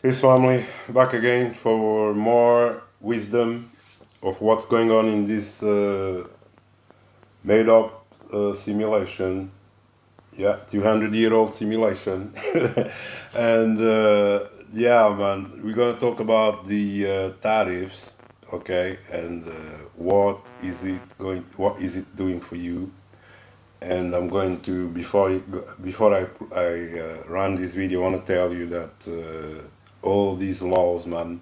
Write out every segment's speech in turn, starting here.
Peace family, back again for more wisdom of what's going on in this made up simulation. Yeah, 200-year-old simulation. And yeah, man, we're gonna talk about the tariffs, okay, and what is it doing for you? And I'm going to before I run this video, I want to tell you that all these laws, man,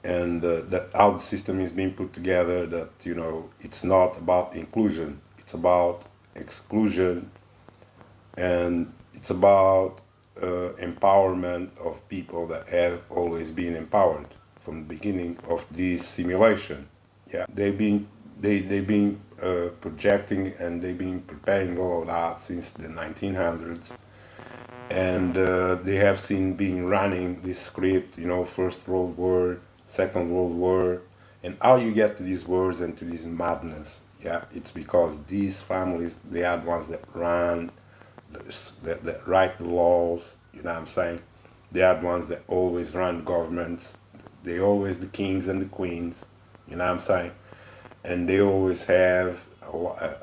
and that how the system is being put together, that it's not about inclusion, it's about exclusion, and it's about empowerment of people that have always been empowered from the beginning of this simulation. Yeah, they've been projecting, and they've been preparing all of that since the 1900s, and they have seen being running this script, First World War, Second World War, and how you get to these wars and to this madness. Yeah, it's because these families, they are the ones that run, that write the laws. You know what I'm saying? They are the ones that always run governments. They always the kings and the queens. You know what I'm saying? And they always have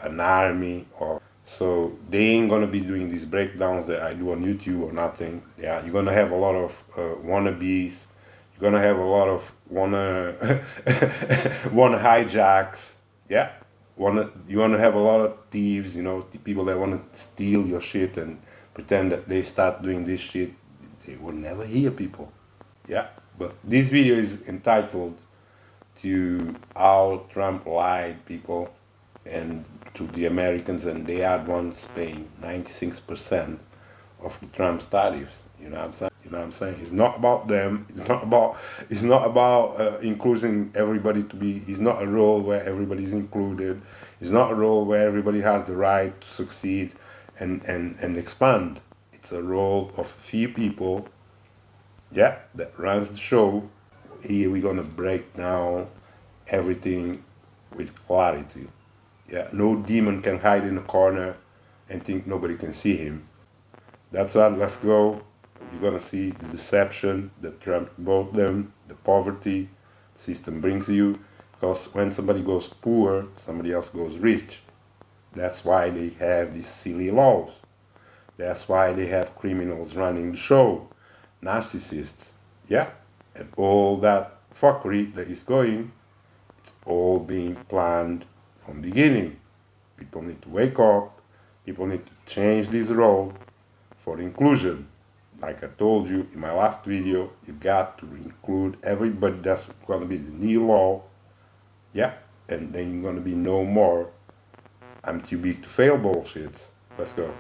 an army, or so they ain't gonna be doing these breakdowns that I do on YouTube or nothing. Yeah, you're gonna have a lot of wannabes. You're gonna have a lot of wanna hijacks. Yeah, you wanna have a lot of thieves. The people that wanna steal your shit and pretend that they start doing this shit. They will never hear people. Yeah, but this video is entitled to how Trump lied people and to the Americans, and they are the ones paying 96% of the Trump's tariffs. You know what I'm saying? You know what I'm saying? It's not about them. It's not about including everybody to be. It's not a role where everybody's included. It's not a role where everybody has the right to succeed and expand. It's a role of few people, yeah, that runs the show. Here we're gonna break down everything with clarity. Yeah, no demon can hide in a corner and think nobody can see him. That's all. Let's go. You're gonna see the deception that Trump brought them, the poverty system brings you, because when somebody goes poor, somebody else goes rich. That's why they have these silly laws. That's why they have criminals running the show, narcissists. Yeah, and all that fuckery that is going, it's all being planned from the beginning. People need to wake up. People need to change this role for inclusion. Like I told you in my last video, you got to include everybody. That's going to be the new law. Yeah, and then you're going to be no more I'm too big to fail bullshit. Let's go.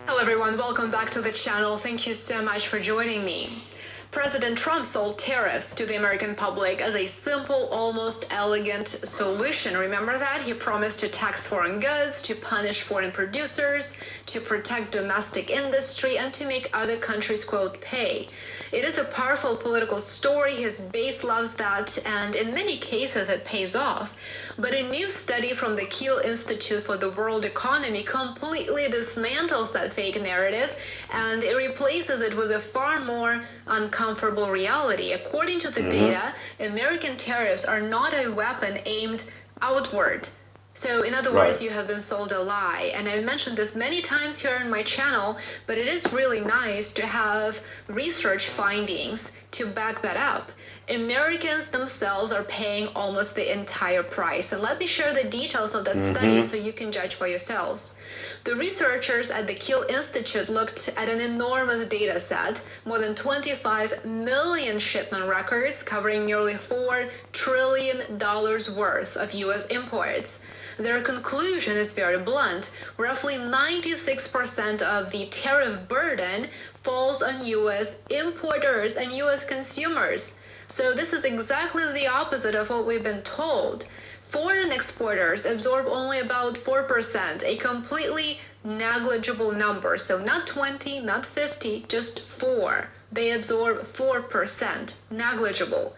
Hello everyone, welcome back to the channel. Thank you so much for joining me. President Trump sold tariffs to the American public as a simple, almost elegant solution. Remember that? He promised to tax foreign goods, to punish foreign producers, to protect domestic industry, and to make other countries, quote, pay. It is a powerful political story. His base loves that, and in many cases it pays off. But a new study from the Kiel Institute for the World Economy completely dismantles that fake narrative, and it replaces it with a far more uncomfortable reality. According to the data, American tariffs are not a weapon aimed outward. So, in other words, you have been sold a lie. And I've mentioned this many times here on my channel, but it is really nice to have research findings to back that up. Americans themselves are paying almost the entire price. And let me share the details of that study so you can judge for yourselves. The researchers at the Kiel Institute looked at an enormous data set, more than 25 million shipment records covering nearly $4 trillion worth of U.S. imports. Their conclusion is very blunt. Roughly 96% of the tariff burden falls on U.S. importers and U.S. consumers. So this is exactly the opposite of what we've been told. Foreign exporters absorb only about 4%, a completely negligible number. So not 20, not 50, just 4. They absorb 4%, negligible.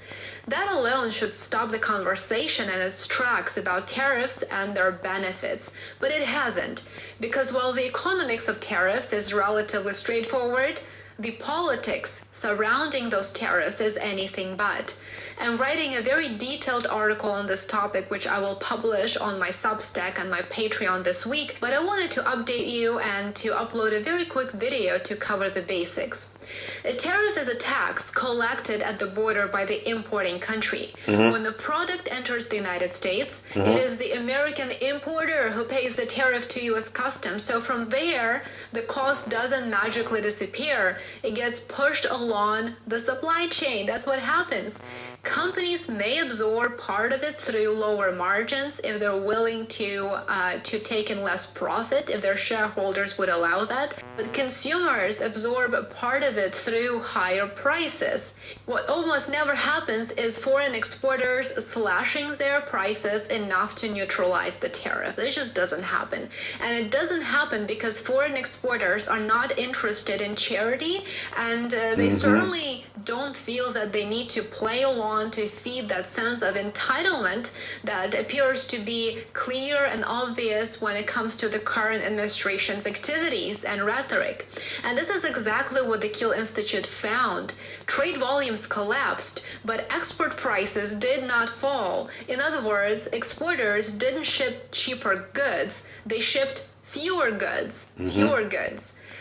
That alone should stop the conversation in its tracks about tariffs and their benefits. But it hasn't, because while the economics of tariffs is relatively straightforward, the politics surrounding those tariffs is anything but. I'm writing a very detailed article on this topic, which I will publish on my Substack and my Patreon this week, but I wanted to update you and to upload a very quick video to cover the basics. A tariff is a tax collected at the border by the importing country. When the product enters the United States, it is the American importer who pays the tariff to U.S. Customs. So from there, the cost doesn't magically disappear. It gets pushed along the supply chain. That's what happens. Companies may absorb part of it through lower margins if they're willing to take in less profit, if their shareholders would allow that. But consumers absorb part of it through higher prices. What almost never happens is foreign exporters slashing their prices enough to neutralize the tariff. It just doesn't happen. And it doesn't happen because foreign exporters are not interested in charity, and they certainly don't feel that they need to play along to feed that sense of entitlement that appears to be clear and obvious when it comes to the current administration's activities and rhetoric. And this is exactly what the Kiel Institute found. Trade volumes collapsed, but export prices did not fall. In other words, exporters didn't ship cheaper goods, they shipped fewer goods.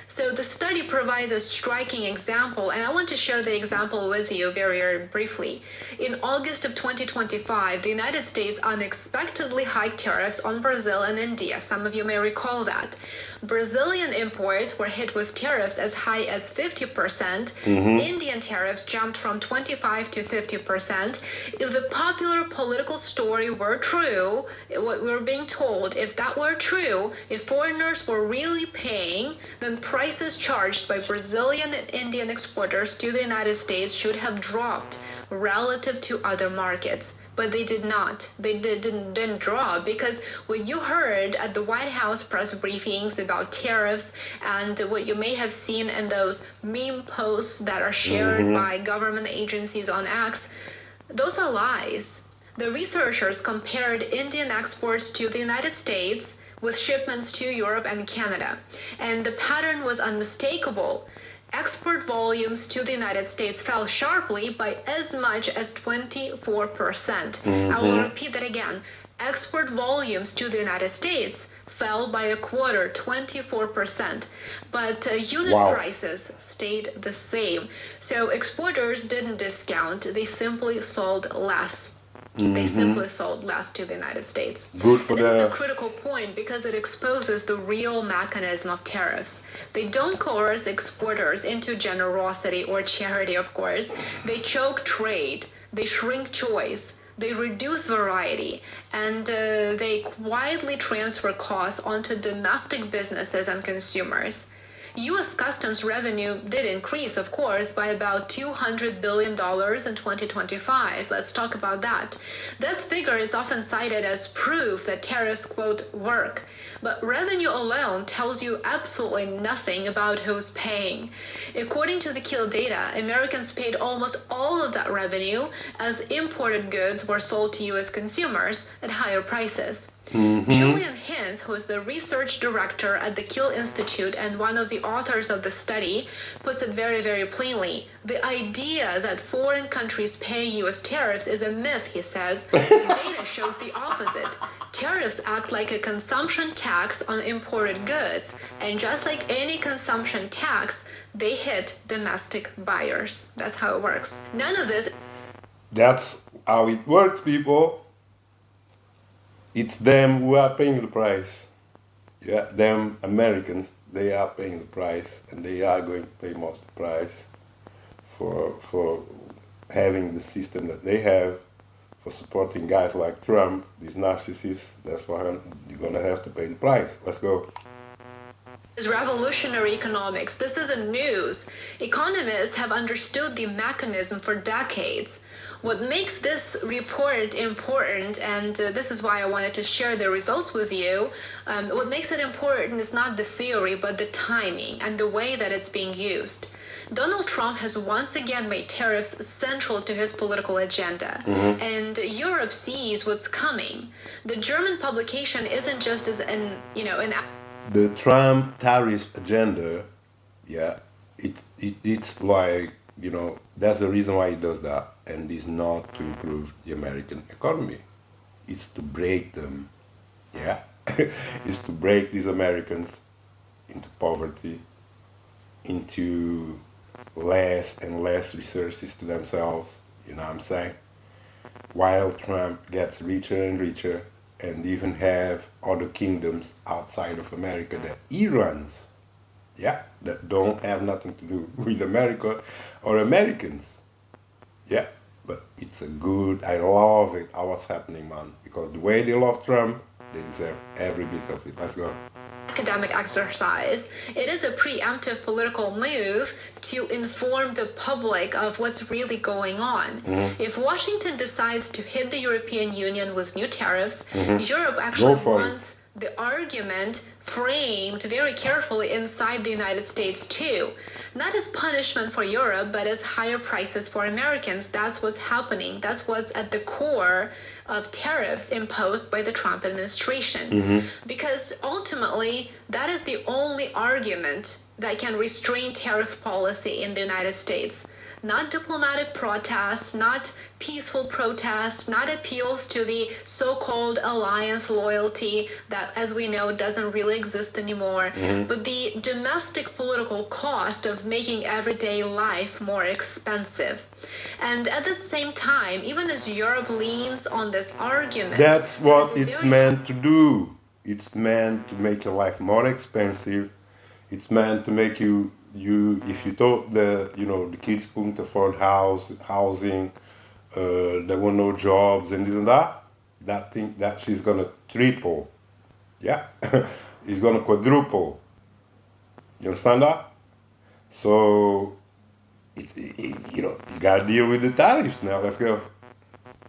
So the study provides a striking example, and I want to share the example with you very, very briefly. In August of 2025, the United States unexpectedly hiked tariffs on Brazil and India. Some of you may recall that. Brazilian imports were hit with tariffs as high as 50%. Indian tariffs jumped from 25 to 50%. If the popular political story were true, what we were being told, if that were true, if foreigners were really paying, then prices charged by Brazilian and Indian exporters to the United States should have dropped relative to other markets. But they did not. They didn't drop, because what you heard at the White House press briefings about tariffs and what you may have seen in those meme posts that are shared by government agencies on X, those are lies. The researchers compared Indian exports to the United States with shipments to Europe and Canada, and the pattern was unmistakable. Export volumes to the United States fell sharply by as much as 24%. I will repeat that again. Export volumes to the United States fell by a quarter, 24%. But unit prices stayed the same. So exporters didn't discount, they simply sold less. They simply sold less to the United States. Good for This is a critical point because it exposes the real mechanism of tariffs. They don't coerce exporters into generosity or charity, of course. They choke trade, they shrink choice, they reduce variety, and they quietly transfer costs onto domestic businesses and consumers. U.S. Customs revenue did increase, of course, by about $200 billion in 2025. Let's talk about that. That figure is often cited as proof that tariffs, quote, work. But revenue alone tells you absolutely nothing about who's paying. According to the Kiel data, Americans paid almost all of that revenue as imported goods were sold to U.S. consumers at higher prices. Julian Hinz, who is the research director at the Kiel Institute and one of the authors of the study, puts it very, very plainly. The idea that foreign countries pay U.S. tariffs is a myth, he says. The data shows the opposite. Tariffs act like a consumption tax on imported goods, and just like any consumption tax, they hit domestic buyers. That's how it works. None of this... That's how it works, people. It's them who are paying the price. Yeah, them Americans, they are paying the price, and they are going to pay more the price for having the system that they have, for supporting guys like Trump, these narcissists. That's why you're going to have to pay the price. Let's go. Is revolutionary economics. This isn't news. Economists have understood the mechanism for decades. What makes this report important, and this is why I wanted to share the results with you, what makes it important is not the theory, but the timing and the way that it's being used. Donald Trump has once again made tariffs central to his political agenda, and Europe sees what's coming. The German publication isn't just as the Trump tariff agenda, It's like, you know, that's the reason why he does that, and it's not to improve the American economy. It's to break them, yeah. It's to break these Americans into poverty, into less and less resources to themselves, you know what I'm saying? While Trump gets richer and richer and even have other kingdoms outside of America that he runs, yeah, that don't have nothing to do with America or Americans. Yeah, but it's a good, I love it, how what's happening, man. Because the way they love Trump, they deserve every bit of it. Let's go. Academic exercise. It is a preemptive political move to inform the public of what's really going on. If Washington decides to hit the European Union with new tariffs, Europe actually wants the argument framed very carefully inside the United States too. Not as punishment for Europe, but as higher prices for Americans. That's what's happening. That's what's at the core of tariffs imposed by the Trump administration. Because ultimately, that is the only argument that can restrain tariff policy in the United States. Not diplomatic protests, not peaceful protests, not appeals to the so-called alliance loyalty that, as we know, doesn't really exist anymore, but the domestic political cost of making everyday life more expensive. And at the same time, even as Europe leans on this argument, that's what it's meant to do. It's meant to make your life more expensive. It's meant to make you if you thought the the kids couldn't afford housing, there were no jobs and this and that thing that she's gonna triple, yeah, it's gonna quadruple. You understand that? So you gotta deal with the tariffs now. Let's go.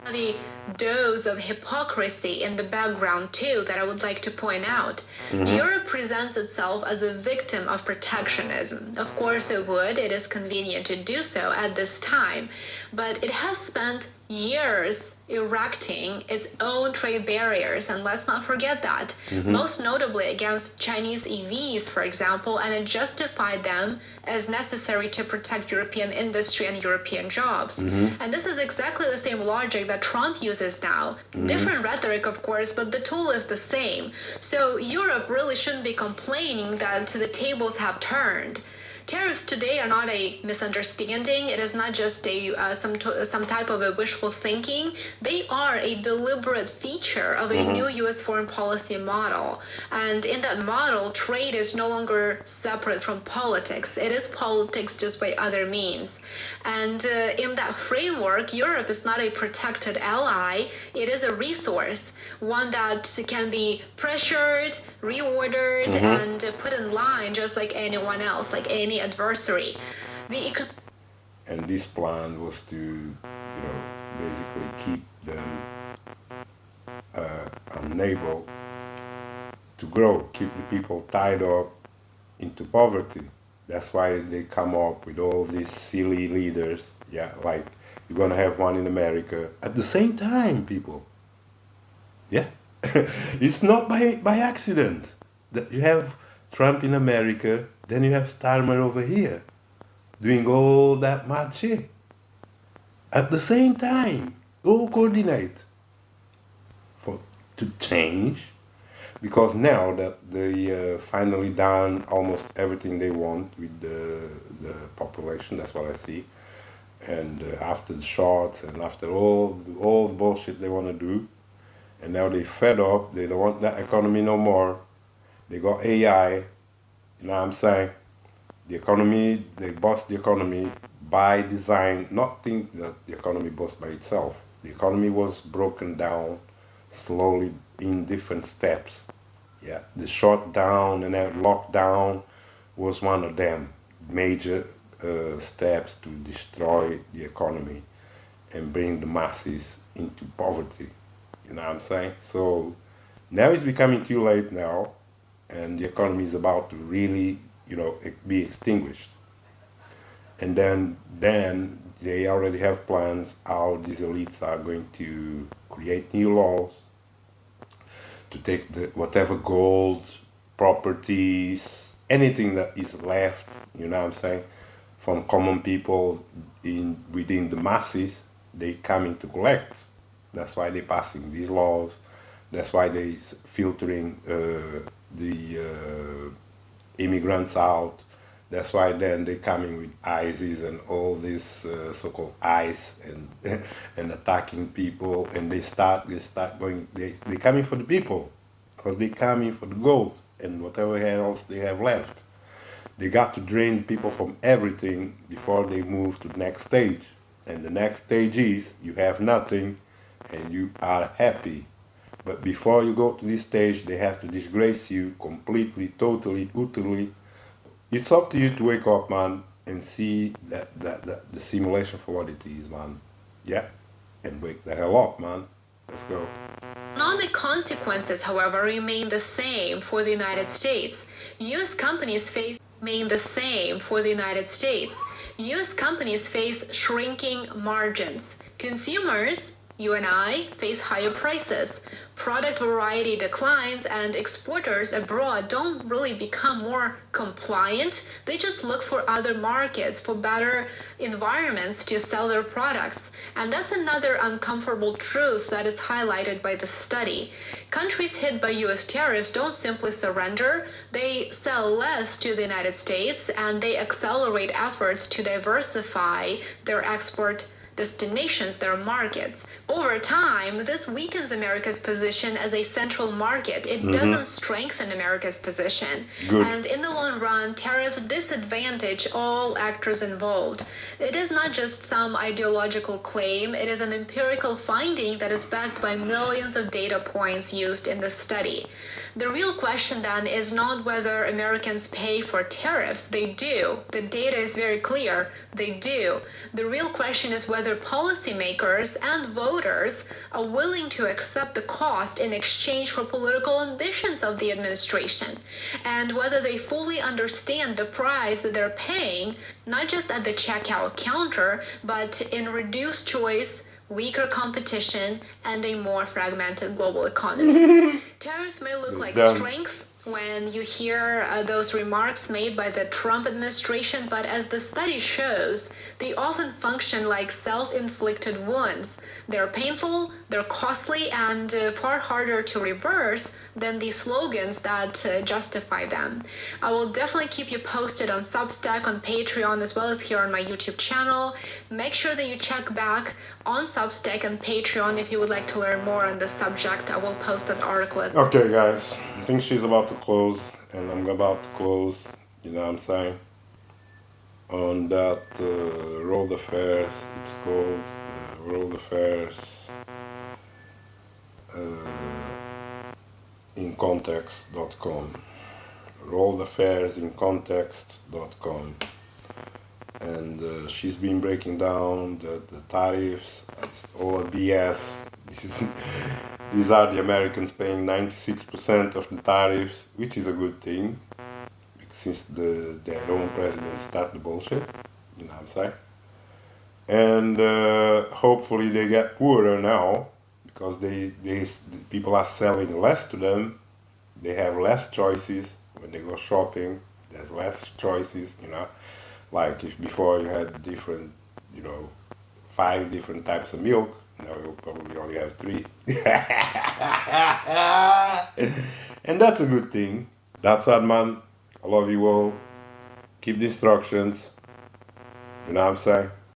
The dose of hypocrisy in the background too that I would like to point out. Europe presents itself as a victim of protectionism. Of course it would. It is convenient to do so at this time. But it has spent years erecting its own trade barriers, and let's not forget that, most notably against Chinese EVs, for example, and it justified them as necessary to protect European industry and European jobs. And this is exactly the same logic that Trump uses now. Different rhetoric, of course, but the tool is the same. So Europe really shouldn't be complaining that the tables have turned. Tariffs today are not a misunderstanding. It is not just some type of a wishful thinking. They are a deliberate feature of a new U.S. foreign policy model. And in that model, trade is no longer separate from politics. It is politics just by other means. And in that framework, Europe is not a protected ally. It is a resource, one that can be pressured, reordered, and put in line just like anyone else, like any adversary. And this plan was to, basically keep them unable to grow, keep the people tied up into poverty. That's why they come up with all these silly leaders. Yeah, like you're gonna have one in America at the same time, people. Yeah, it's not by accident that you have Trump in America, then you have Starmer over here doing all that mad shit at the same time. All coordinate to change, because now that they finally done almost everything they want with the population, that's what I see. And after the shots and after all the bullshit they want to do, and now they fed up, they don't want that economy no more. They got AI, you know what I'm saying? The economy, they bust the economy by design, not think that the economy bust by itself. The economy was broken down slowly in different steps. Yeah, the shutdown and then lockdown was one of them major steps to destroy the economy and bring the masses into poverty. You know what I'm saying? So now it's becoming too late now, and the economy is about to really, be extinguished. And then they already have plans how these elites are going to create new laws to take whatever gold, properties, anything that is left, you know what I'm saying, from common people within the masses, they coming to collect. That's why they're passing these laws. That's why they filtering the immigrants out. That's why then they coming with ISIS and all this so-called ICE and and attacking people, and they coming for the people because they coming for the gold and whatever else they have left. They got to drain people from everything before they move to the next stage. And the next stage is you have nothing and you are happy. But before you go to this stage, they have to disgrace you completely, totally, utterly. It's up to you to wake up, man, and see that the simulation for what it is, man. Yeah, and wake the hell up, man. Let's go. Economic consequences, however, remain the same for the United States. U.S. companies face U.S. companies face shrinking margins. Consumers, you and I, face higher prices. Product variety declines, and exporters abroad don't really become more compliant. They just look for other markets, for better environments to sell their products. And that's another uncomfortable truth that is highlighted by the study. Countries hit by U.S. tariffs don't simply surrender. They sell less to the United States, and they accelerate efforts to diversify their export destinations, their markets. Over time, this weakens America's position as a central market. It doesn't strengthen America's position. Good. And in the long run, tariffs disadvantage all actors involved. It is not just some ideological claim, it is an empirical finding that is backed by millions of data points used in the study. The real question then is not whether Americans pay for tariffs. They do. The data is very clear. They do. The real question is whether policymakers and voters are willing to accept the cost in exchange for political ambitions of the administration, and whether they fully understand the price that they're paying, not just at the checkout counter, but in reduced choice, weaker competition, and a more fragmented global economy. Tariffs may look like strength when you hear those remarks made by the Trump administration, but as the study shows, they often function like self-inflicted wounds. They're painful, they're costly, and far harder to reverse than the slogans that justify them. I will definitely keep you posted on Substack, on Patreon, as well as here on my YouTube channel. Make sure that you check back on Substack and Patreon if you would like to learn more on this subject. I will post that article as well. Okay, guys, I think she's about to close, and I'm about to close, you know what I'm saying? On that World Affairs, it's called World Affairs in context.com. worldaffairsincontext.com. And she's been breaking down the tariffs, all the BS. These are the Americans paying 96% of the tariffs, which is a good thing, since their own president started the bullshit, you know what I'm saying? And hopefully they get poorer now, because the people are selling less to them. They have less choices when they go shopping. There's less choices, you know. Like if before you had different, 5 different types of milk, now you probably only have 3. And that's a good thing. That's it, man. I love you all. Keep the instructions. You know what I'm saying?